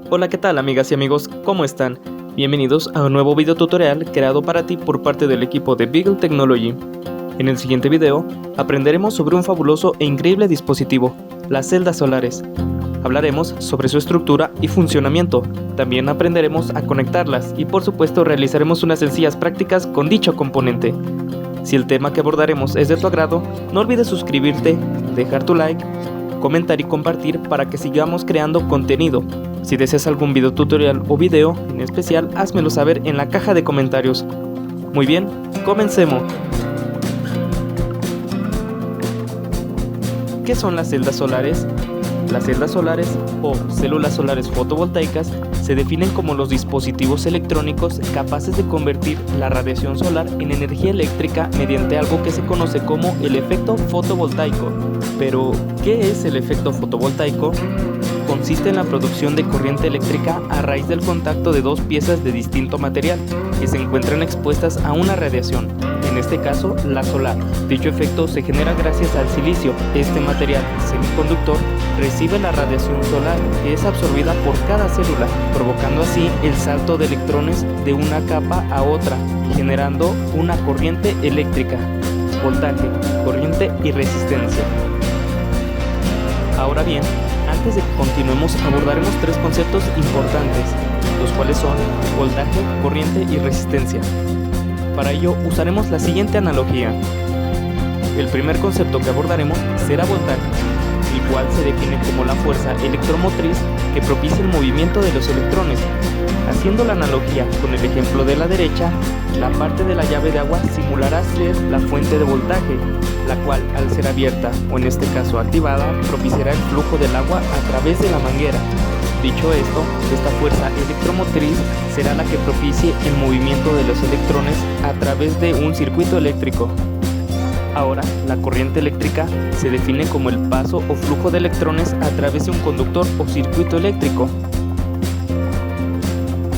Hola, ¿qué tal amigas y amigos? ¿Cómo están? Bienvenidos a un nuevo video tutorial creado para ti por parte del equipo de Beagle Technology. En el siguiente video aprenderemos sobre un fabuloso e increíble dispositivo, las celdas solares. Hablaremos sobre su estructura y funcionamiento, también aprenderemos a conectarlas y por supuesto realizaremos unas sencillas prácticas con dicho componente. Si el tema que abordaremos es de tu agrado, no olvides suscribirte, dejar tu like, comentar y compartir para que sigamos creando contenido. Si deseas algún video tutorial o video en especial, házmelo saber en la caja de comentarios. Muy bien, comencemos. ¿Qué son las celdas solares? Las celdas solares o células solares fotovoltaicas se definen como los dispositivos electrónicos capaces de convertir la radiación solar en energía eléctrica mediante algo que se conoce como el efecto fotovoltaico. Pero, ¿qué es el efecto fotovoltaico? Consiste en la producción de corriente eléctrica a raíz del contacto de dos piezas de distinto material que se encuentran expuestas a una radiación, en este caso la solar. Dicho efecto se genera gracias al silicio. Este material semiconductor recibe la radiación solar que es absorbida por cada célula, provocando así el salto de electrones de una capa a otra, generando una corriente eléctrica, voltaje, corriente y resistencia. Ahora bien, antes de que continuemos abordaremos tres conceptos importantes, los cuales son voltaje, corriente y resistencia. Para ello usaremos la siguiente analogía. El primer concepto que abordaremos será voltaje, el cual se define como la fuerza electromotriz que propicia el movimiento de los electrones. Haciendo la analogía con el ejemplo de la derecha, la parte de la llave de agua simulará ser la fuente de voltaje, la cual al ser abierta o en este caso activada, propiciará el flujo del agua a través de la manguera. Dicho esto, esta fuerza electromotriz será la que propicie el movimiento de los electrones a través de un circuito eléctrico. Ahora, la corriente eléctrica se define como el paso o flujo de electrones a través de un conductor o circuito eléctrico.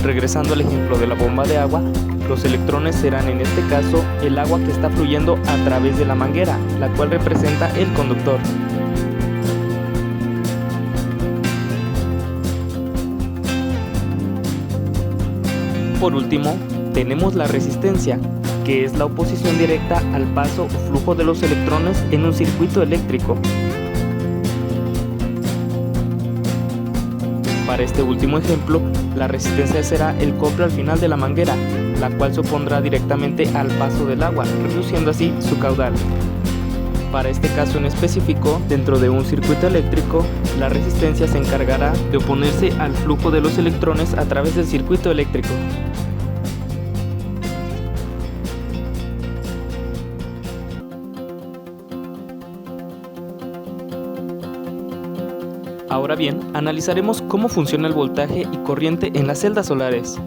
Regresando al ejemplo de la bomba de agua, los electrones serán en este caso el agua que está fluyendo a través de la manguera, la cual representa el conductor. Por último, tenemos la resistencia, que es la oposición directa al paso o flujo de los electrones en un circuito eléctrico. Para este último ejemplo, la resistencia será el cobre al final de la manguera, la cual se opondrá directamente al paso del agua, reduciendo así su caudal. Para este caso en específico, dentro de un circuito eléctrico, la resistencia se encargará de oponerse al flujo de los electrones a través del circuito eléctrico. Ahora bien, analizaremos cómo funciona el voltaje y corriente en las celdas solares.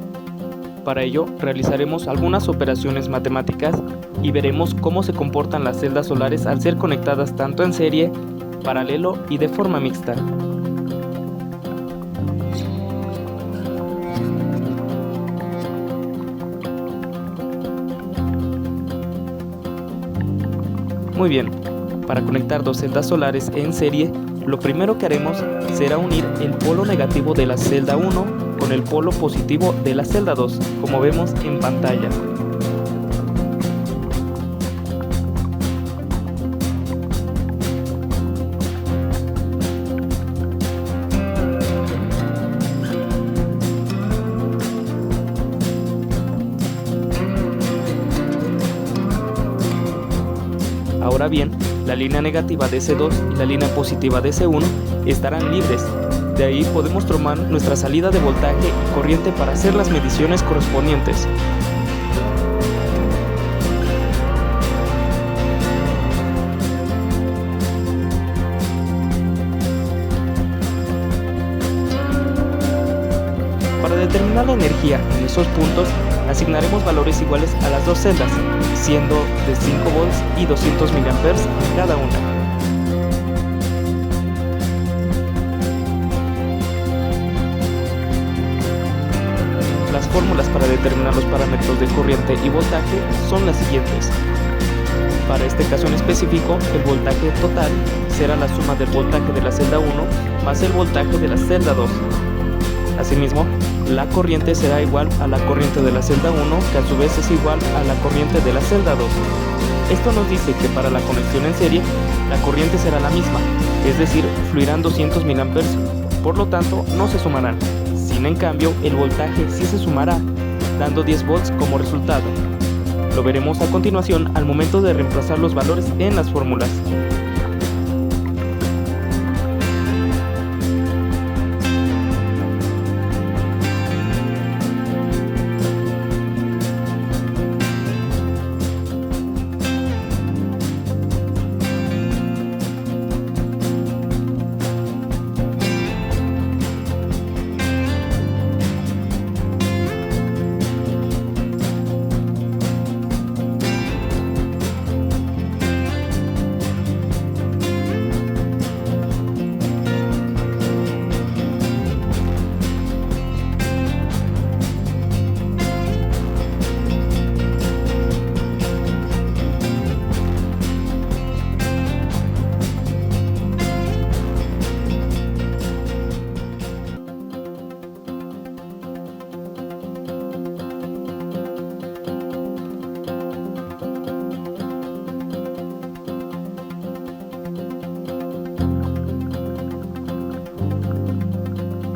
Para ello, realizaremos algunas operaciones matemáticas y veremos cómo se comportan las celdas solares al ser conectadas tanto en serie, paralelo y de forma mixta. Muy bien, para conectar dos celdas solares en serie, lo primero que haremos será unir el polo negativo de la celda 1 con el polo positivo de la celda 2, como vemos en pantalla. Ahora bien, la línea negativa de C2 y la línea positiva de C1 estarán libres. De ahí podemos tomar nuestra salida de voltaje y corriente para hacer las mediciones correspondientes. Para determinar la energía en esos puntos, asignaremos valores iguales a las dos celdas, siendo de 5 volts y 200 mA en cada una. Las fórmulas para determinar los parámetros de corriente y voltaje son las siguientes. Para este caso en específico, el voltaje total será la suma del voltaje de la celda 1 más el voltaje de la celda 2. Asimismo, la corriente será igual a la corriente de la celda 1, que a su vez es igual a la corriente de la celda 2. Esto nos dice que para la conexión en serie, la corriente será la misma, es decir, fluirán 200 mA, por lo tanto no se sumarán. En cambio, el voltaje sí se sumará, dando 10 volts como resultado. Lo veremos a continuación al momento de reemplazar los valores en las fórmulas.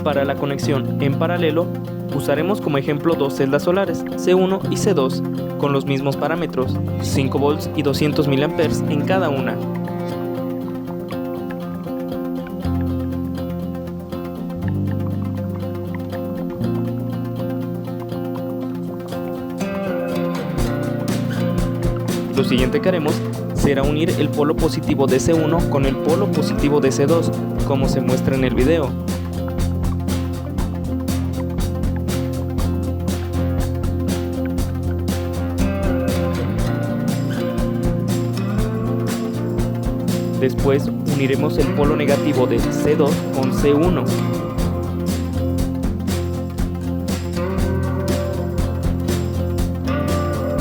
Para la conexión en paralelo, usaremos como ejemplo dos celdas solares, C1 y C2, con los mismos parámetros, 5 volts y 200 mA en cada una. Lo siguiente que haremos será unir el polo positivo de C1 con el polo positivo de C2, como se muestra en el video. Después uniremos el polo negativo de C2 con C1.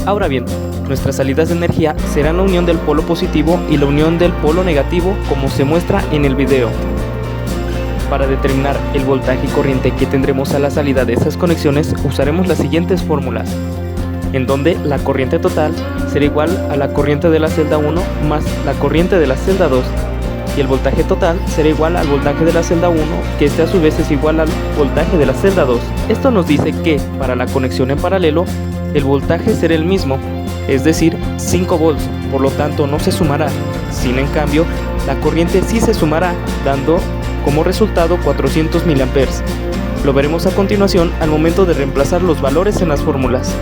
Ahora bien, nuestras salidas de energía serán la unión del polo positivo y la unión del polo negativo, como se muestra en el video. Para determinar el voltaje y corriente que tendremos a la salida de esas conexiones, usaremos las siguientes fórmulas, en donde la corriente total será igual a la corriente de la celda 1 más la corriente de la celda 2, y el voltaje total será igual al voltaje de la celda 1, que este a su vez es igual al voltaje de la celda 2. Esto nos dice que, para la conexión en paralelo, el voltaje será el mismo, es decir, 5 volts, por lo tanto no se sumará. Sin en cambio, la corriente sí se sumará, dando como resultado 400 mA. Lo veremos a continuación al momento de reemplazar los valores en las fórmulas.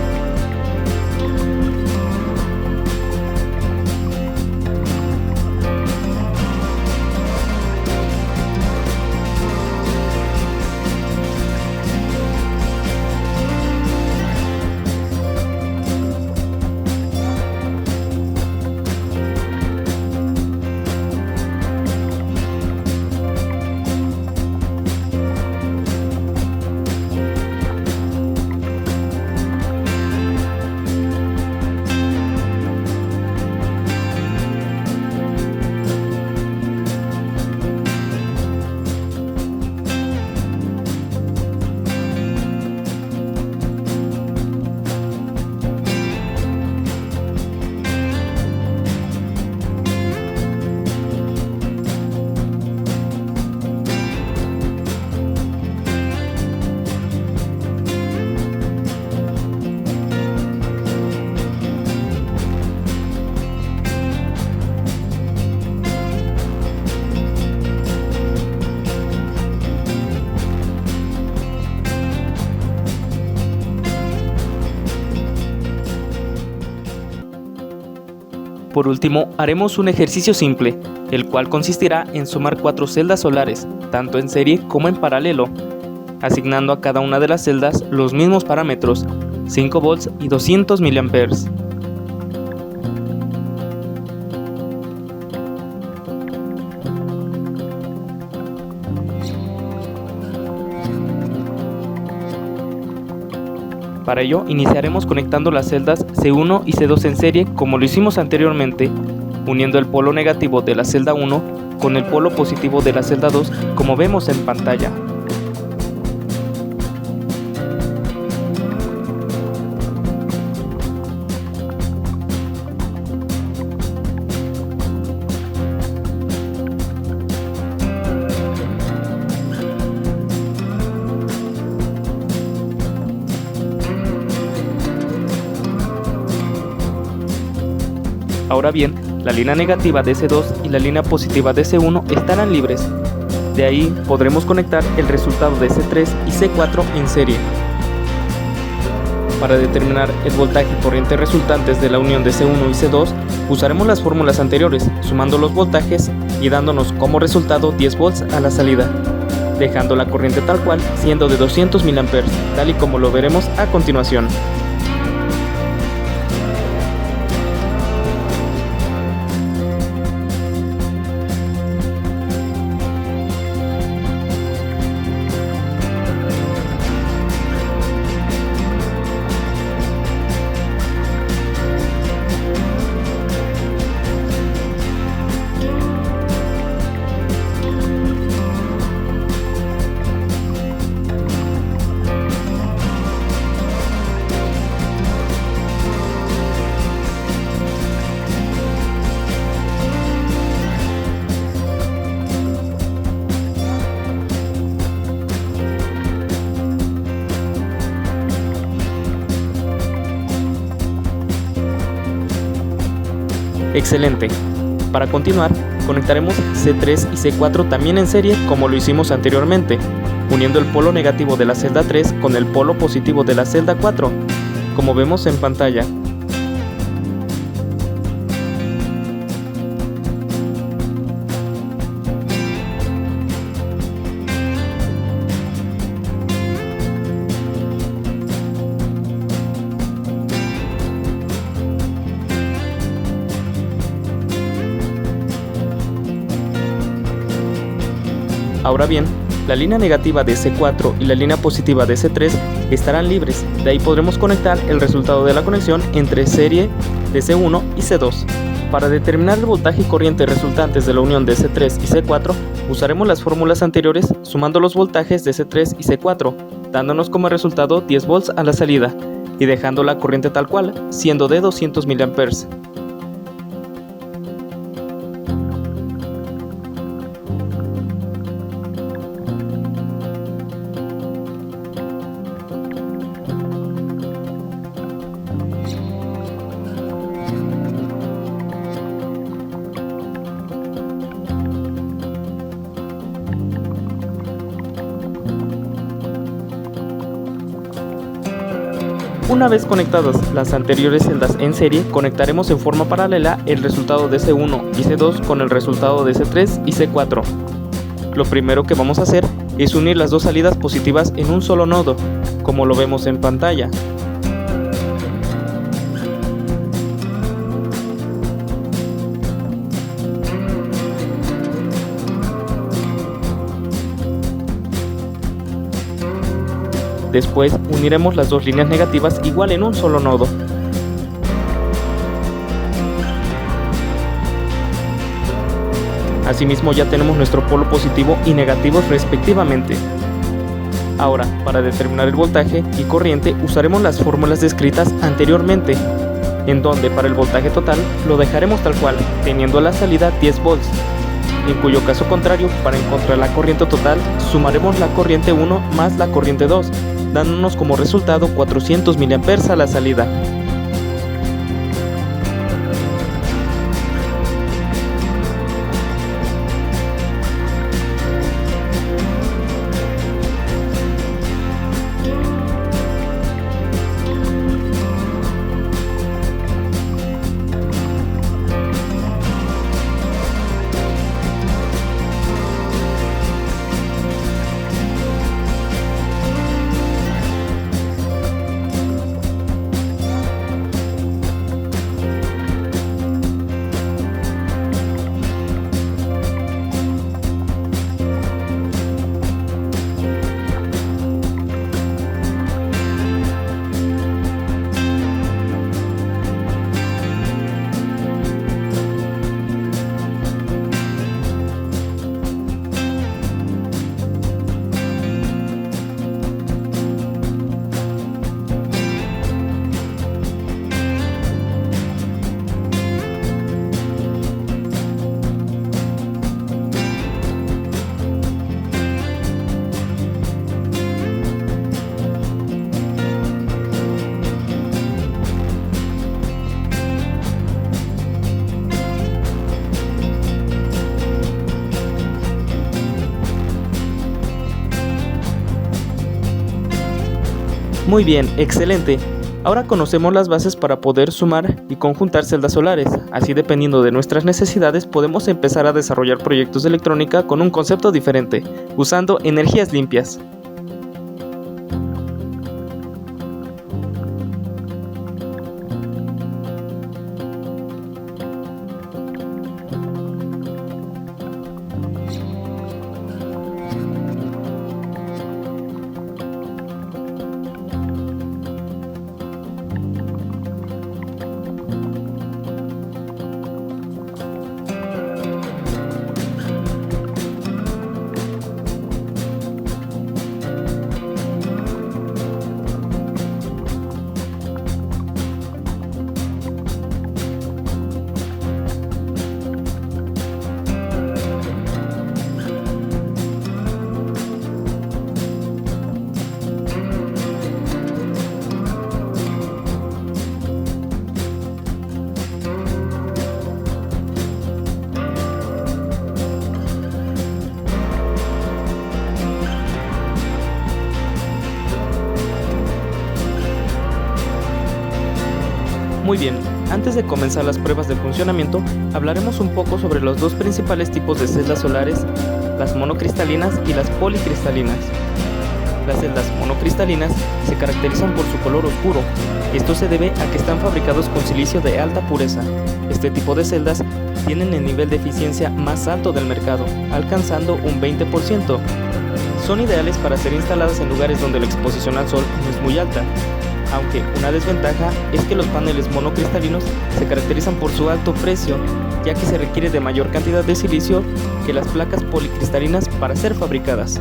Por último, haremos un ejercicio simple, el cual consistirá en sumar 4 celdas solares, tanto en serie como en paralelo, asignando a cada una de las celdas los mismos parámetros, 5 volts y 200 mA. Para ello, iniciaremos conectando las celdas C1 y C2 en serie como lo hicimos anteriormente, uniendo el polo negativo de la celda 1 con el polo positivo de la celda 2 como vemos en pantalla. Ahora bien, la línea negativa de C2 y la línea positiva de C1 estarán libres. De ahí podremos conectar el resultado de C3 y C4 en serie. Para determinar el voltaje y corriente resultantes de la unión de C1 y C2, usaremos las fórmulas anteriores, sumando los voltajes y dándonos como resultado 10 volts a la salida, dejando la corriente tal cual, siendo de 200 mA, tal y como lo veremos a continuación. Excelente. Para continuar, conectaremos C3 y C4 también en serie como lo hicimos anteriormente, uniendo el polo negativo de la celda 3 con el polo positivo de la celda 4, como vemos en pantalla. Ahora bien, la línea negativa de C4 y la línea positiva de C3 estarán libres, de ahí podremos conectar el resultado de la conexión entre serie de C1 y C2. Para determinar el voltaje y corriente resultantes de la unión de C3 y C4, usaremos las fórmulas anteriores sumando los voltajes de C3 y C4, dándonos como resultado 10 volts a la salida y dejando la corriente tal cual, siendo de 200 mA. Una vez conectadas las anteriores celdas en serie, conectaremos en forma paralela el resultado de C1 y C2 con el resultado de C3 y C4. Lo primero que vamos a hacer es unir las dos salidas positivas en un solo nodo, como lo vemos en pantalla. Después uniremos las dos líneas negativas igual en un solo nodo. Asimismo ya tenemos nuestro polo positivo y negativo respectivamente. Ahora, para determinar el voltaje y corriente usaremos las fórmulas descritas anteriormente, en donde para el voltaje total lo dejaremos tal cual, teniendo a la salida 10 volts. En cuyo caso contrario, para encontrar la corriente total, sumaremos la corriente 1 más la corriente 2, dándonos como resultado 400 mA a la salida. Muy bien, excelente. Ahora conocemos las bases para poder sumar y conjuntar celdas solares. Así, dependiendo de nuestras necesidades, podemos empezar a desarrollar proyectos de electrónica con un concepto diferente, usando energías limpias. Muy bien, antes de comenzar las pruebas de funcionamiento, hablaremos un poco sobre los dos principales tipos de celdas solares, las monocristalinas y las policristalinas. Las celdas monocristalinas se caracterizan por su color oscuro. Esto se debe a que están fabricados con silicio de alta pureza. Este tipo de celdas tienen el nivel de eficiencia más alto del mercado, alcanzando un 20%. Son ideales para ser instaladas en lugares donde la exposición al sol no es muy alta, aunque una desventaja es que los paneles monocristalinos se caracterizan por su alto precio, ya que se requiere de mayor cantidad de silicio que las placas policristalinas para ser fabricadas.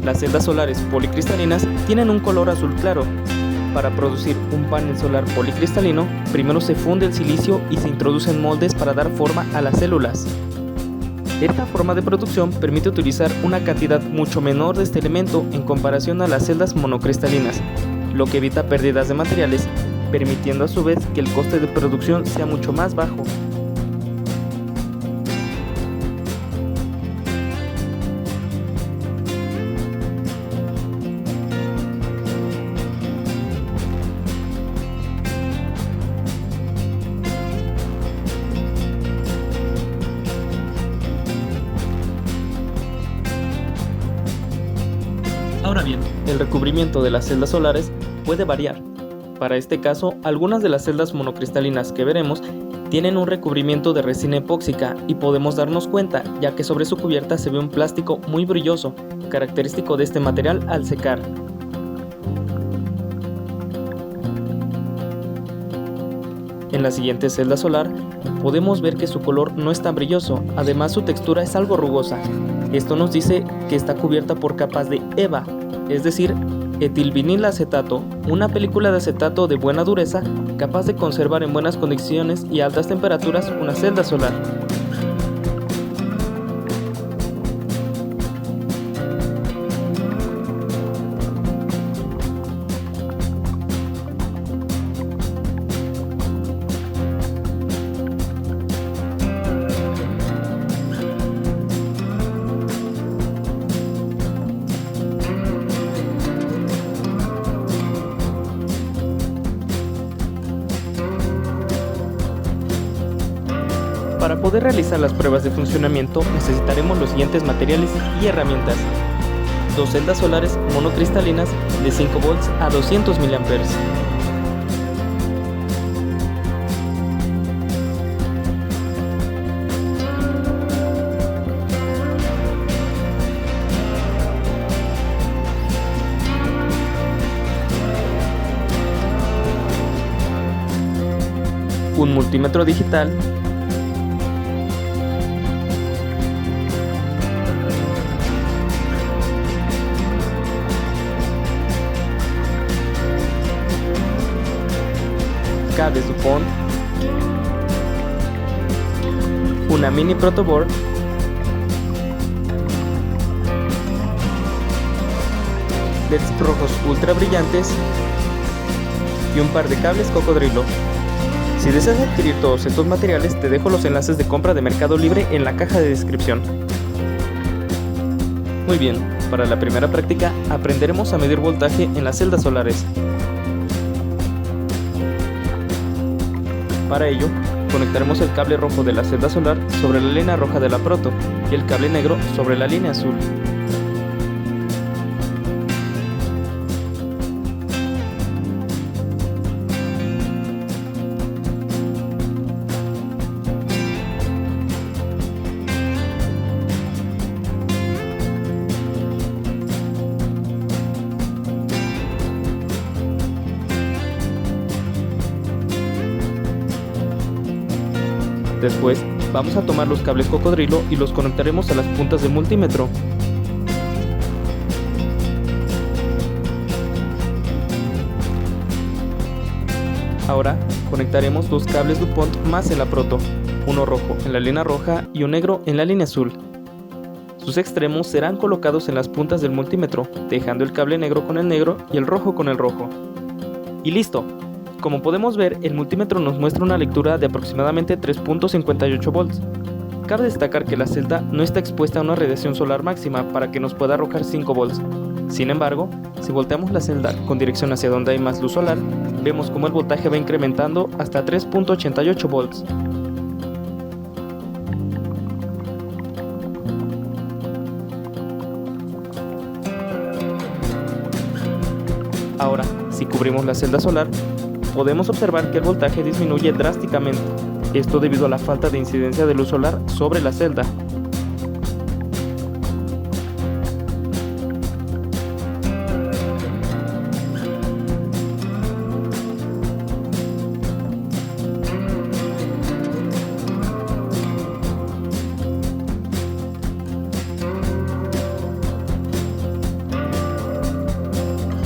Las celdas solares policristalinas tienen un color azul claro. Para producir un panel solar policristalino, primero se funde el silicio y se introducen moldes para dar forma a las células. Esta forma de producción permite utilizar una cantidad mucho menor de este elemento en comparación a las celdas monocristalinas, lo que evita pérdidas de materiales, permitiendo a su vez que el coste de producción sea mucho más bajo. Ahora bien, el recubrimiento de las celdas solares puede variar. Para este caso, algunas de las celdas monocristalinas que veremos tienen un recubrimiento de resina epóxica y podemos darnos cuenta ya que sobre su cubierta se ve un plástico muy brilloso, característico de este material al secar. En la siguiente celda solar podemos ver que su color no es tan brilloso, además su textura es algo rugosa. Esto nos dice que está cubierta por capas de EVA, es decir, etilvinilacetato, una película de acetato de buena dureza capaz de conservar en buenas condiciones y a altas temperaturas una celda solar. Para poder realizar las pruebas de funcionamiento necesitaremos los siguientes materiales y herramientas. Dos celdas solares monocristalinas de 5 volts a 200 mA. Un multímetro digital, cables DuPont, una mini protoboard, LEDs rojos ultra brillantes y un par de cables cocodrilo. Si deseas adquirir todos estos materiales, te dejo los enlaces de compra de Mercado Libre en la caja de descripción. Muy bien, para la primera práctica aprenderemos a medir voltaje en las celdas solares. Para ello, conectaremos el cable rojo de la celda solar sobre la línea roja de la proto y el cable negro sobre la línea azul. Después, vamos a tomar los cables cocodrilo y los conectaremos a las puntas del multímetro. Ahora, conectaremos dos cables DuPont más en la proto, uno rojo en la línea roja y un negro en la línea azul. Sus extremos serán colocados en las puntas del multímetro, dejando el cable negro con el negro y el rojo con el rojo. ¡Y listo! Como podemos ver, el multímetro nos muestra una lectura de aproximadamente 3.58 volts. Cabe destacar que la celda no está expuesta a una radiación solar máxima para que nos pueda arrojar 5 volts. Sin embargo, si volteamos la celda con dirección hacia donde hay más luz solar, vemos como el voltaje va incrementando hasta 3.88 volts. Ahora, si cubrimos la celda solar, podemos observar que el voltaje disminuye drásticamente, esto debido a la falta de incidencia de luz solar sobre la celda.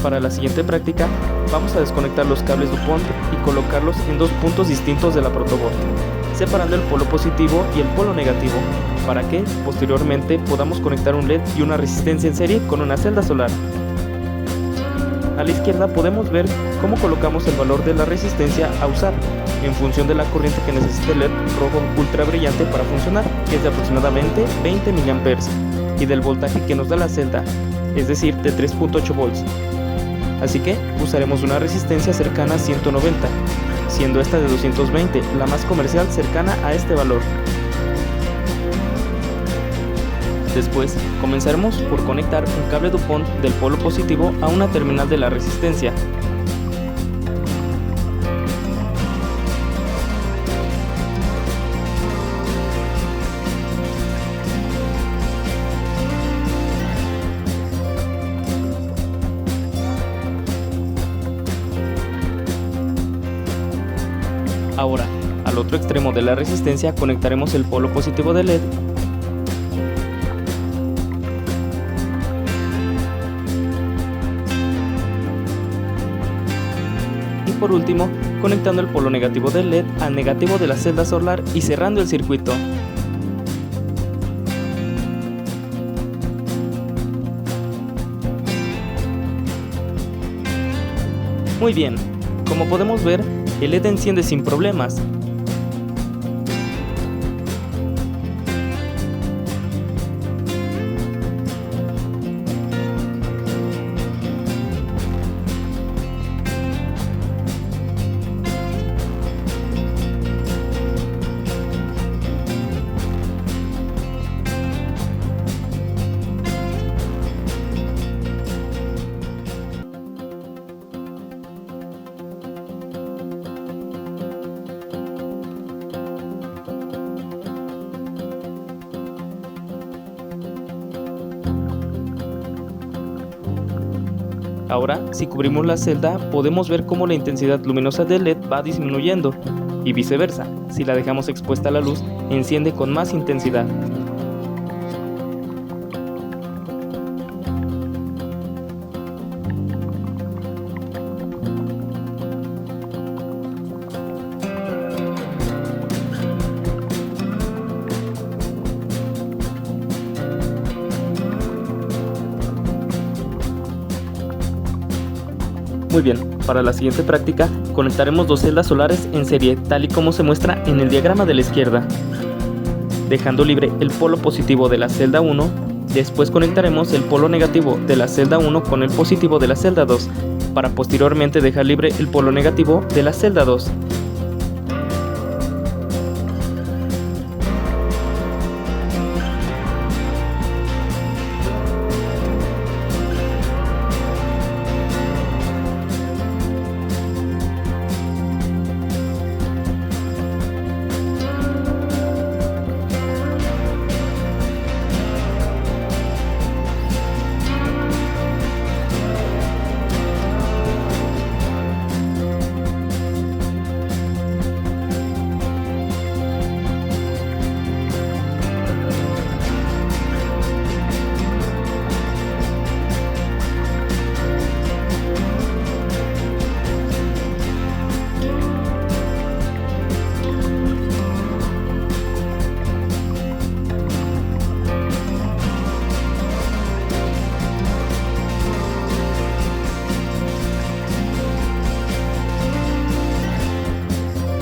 Para la siguiente práctica, vamos a desconectar los cables DuPont y colocarlos en dos puntos distintos de la protoboard, separando el polo positivo y el polo negativo, para que, posteriormente, podamos conectar un LED y una resistencia en serie con una celda solar. A la izquierda podemos ver cómo colocamos el valor de la resistencia a usar, en función de la corriente que necesita el LED rojo ultra brillante para funcionar, que es de aproximadamente 20 mA, y del voltaje que nos da la celda, es decir, de 3.8 volts. Así que usaremos una resistencia cercana a 190, siendo esta de 220, la más comercial cercana a este valor. Después, comenzaremos por conectar un cable DuPont del polo positivo a una terminal de la resistencia. Ahora, al otro extremo de la resistencia conectaremos el polo positivo del LED y por último, conectando el polo negativo del LED al negativo de la celda solar y cerrando el circuito. Muy bien, como podemos ver, el LED enciende sin problemas. Ahora, si cubrimos la celda, podemos ver cómo la intensidad luminosa del LED va disminuyendo, y viceversa, si la dejamos expuesta a la luz, enciende con más intensidad. Muy bien, para la siguiente práctica conectaremos dos celdas solares en serie tal y como se muestra en el diagrama de la izquierda. Dejando libre el polo positivo de la celda 1, después conectaremos el polo negativo de la celda 1 con el positivo de la celda 2, para posteriormente dejar libre el polo negativo de la celda 2.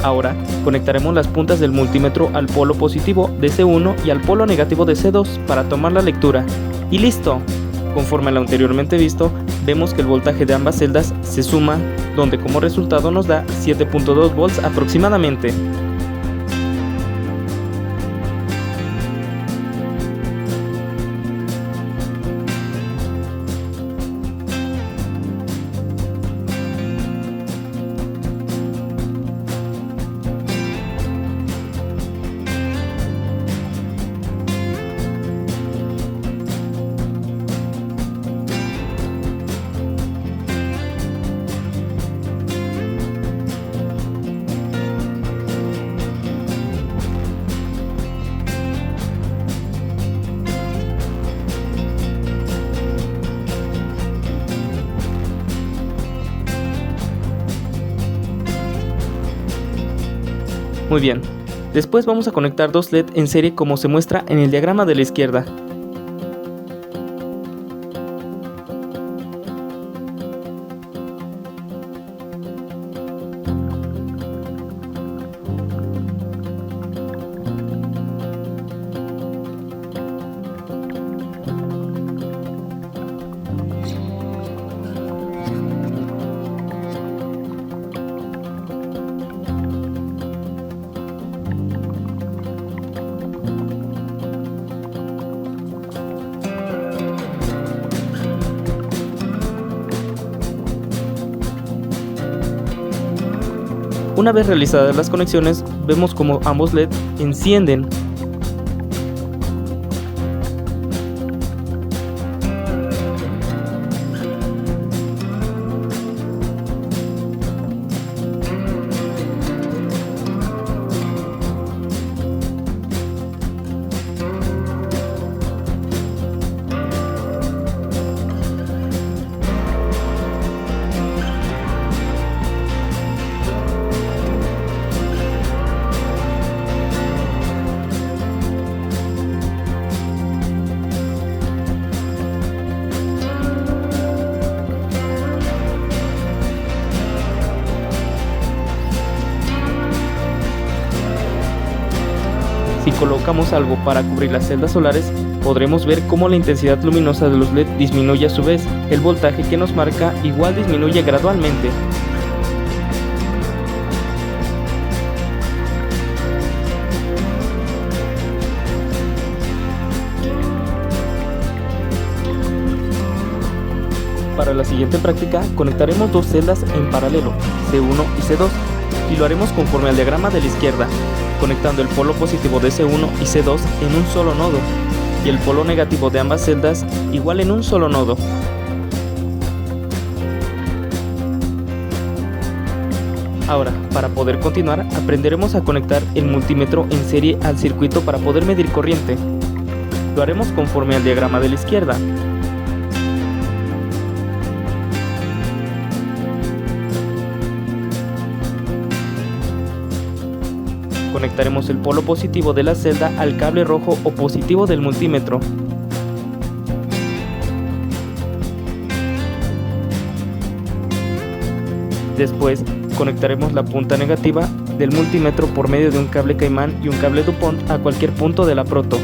Ahora conectaremos las puntas del multímetro al polo positivo de C1 y al polo negativo de C2 para tomar la lectura. ¡Y listo! Conforme a lo anteriormente visto, vemos que el voltaje de ambas celdas se suma, donde como resultado nos da 7.2 volts aproximadamente. Muy bien, después vamos a conectar dos LED en serie como se muestra en el diagrama de la izquierda. Una vez realizadas las conexiones, vemos como ambos LED encienden. Si colocamos algo para cubrir las celdas solares, podremos ver cómo la intensidad luminosa de los LED disminuye a su vez. El voltaje que nos marca igual disminuye gradualmente. Para la siguiente práctica conectaremos dos celdas en paralelo, C1 y C2, y lo haremos conforme al diagrama de la izquierda, conectando el polo positivo de C1 y C2 en un solo nodo, y el polo negativo de ambas celdas igual en un solo nodo. Ahora, para poder continuar, aprenderemos a conectar el multímetro en serie al circuito para poder medir corriente. Lo haremos conforme al diagrama de la izquierda. Conectaremos el polo positivo de la celda al cable rojo o positivo del multímetro. Después, conectaremos la punta negativa del multímetro por medio de un cable Caimán y un cable DuPont a cualquier punto de la proto.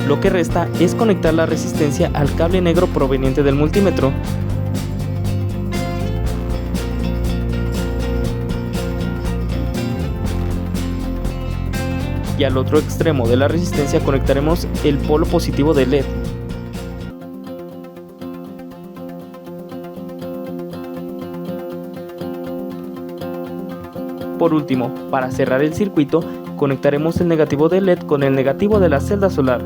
Lo que resta es conectar la resistencia al cable negro proveniente del multímetro. Y al otro extremo de la resistencia conectaremos el polo positivo del LED. Por último, para cerrar el circuito, conectaremos el negativo del LED con el negativo de la celda solar.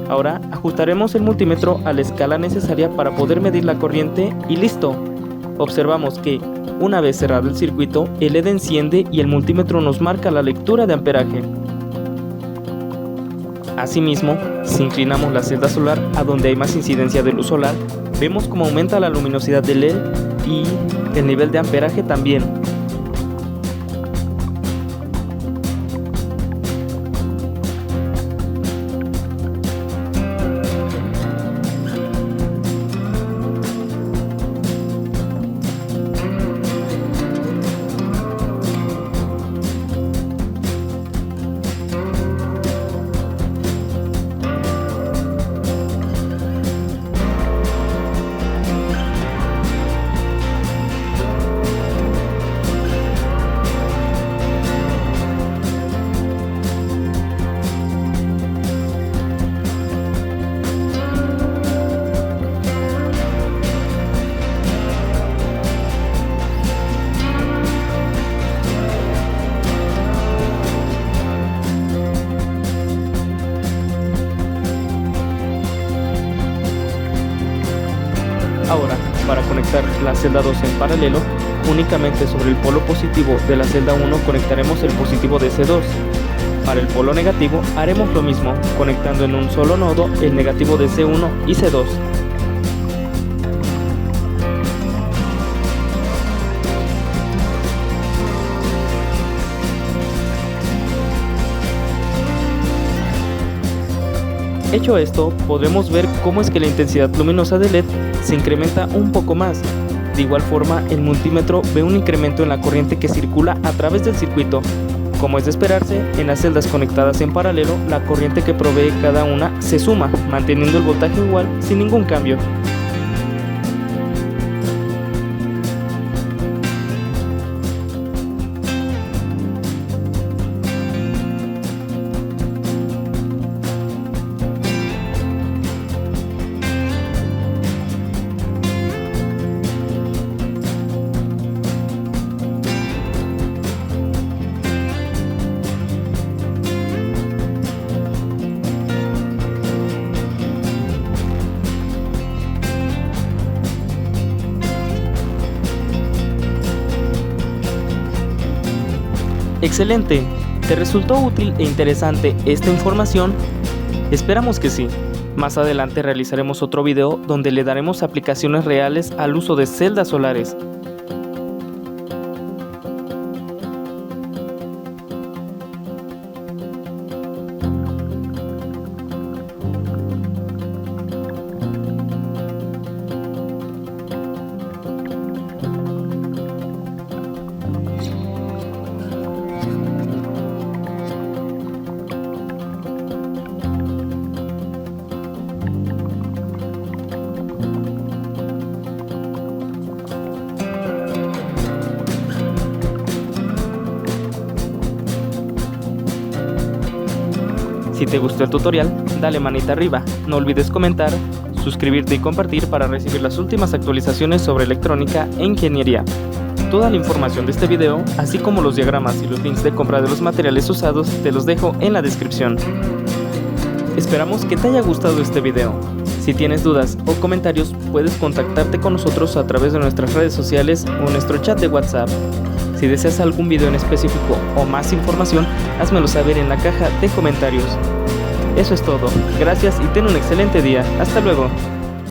Ahora ajustaremos el multímetro a la escala necesaria para poder medir la corriente y ¡listo! Observamos que, una vez cerrado el circuito, el LED enciende y el multímetro nos marca la lectura de amperaje. Asimismo, si inclinamos la celda solar a donde hay más incidencia de luz solar, vemos cómo aumenta la luminosidad del LED y el nivel de amperaje también. Ahora, para conectar la celda 2 en paralelo, únicamente sobre el polo positivo de la celda 1 conectaremos el positivo de C2. Para el polo negativo haremos lo mismo, conectando en un solo nodo el negativo de C1 y C2. Hecho esto, podremos ver cómo es que la intensidad luminosa del LED se incrementa un poco más. De igual forma, el multímetro ve un incremento en la corriente que circula a través del circuito. Como es de esperarse, en las celdas conectadas en paralelo, la corriente que provee cada una se suma, manteniendo el voltaje igual sin ningún cambio. ¡Excelente! ¿Te resultó útil e interesante esta información? Esperamos que sí. Más adelante realizaremos otro video donde le daremos aplicaciones reales al uso de celdas solares. Si te gustó el tutorial, dale manita arriba, no olvides comentar, suscribirte y compartir para recibir las últimas actualizaciones sobre electrónica e ingeniería. Toda la información de este video, así como los diagramas y los links de compra de los materiales usados, te los dejo en la descripción. Esperamos que te haya gustado este video. Si tienes dudas o comentarios, puedes contactarte con nosotros a través de nuestras redes sociales o nuestro chat de WhatsApp. Si deseas algún video en específico o más información, házmelo saber en la caja de comentarios. Eso es todo, gracias y ten un excelente día, hasta luego.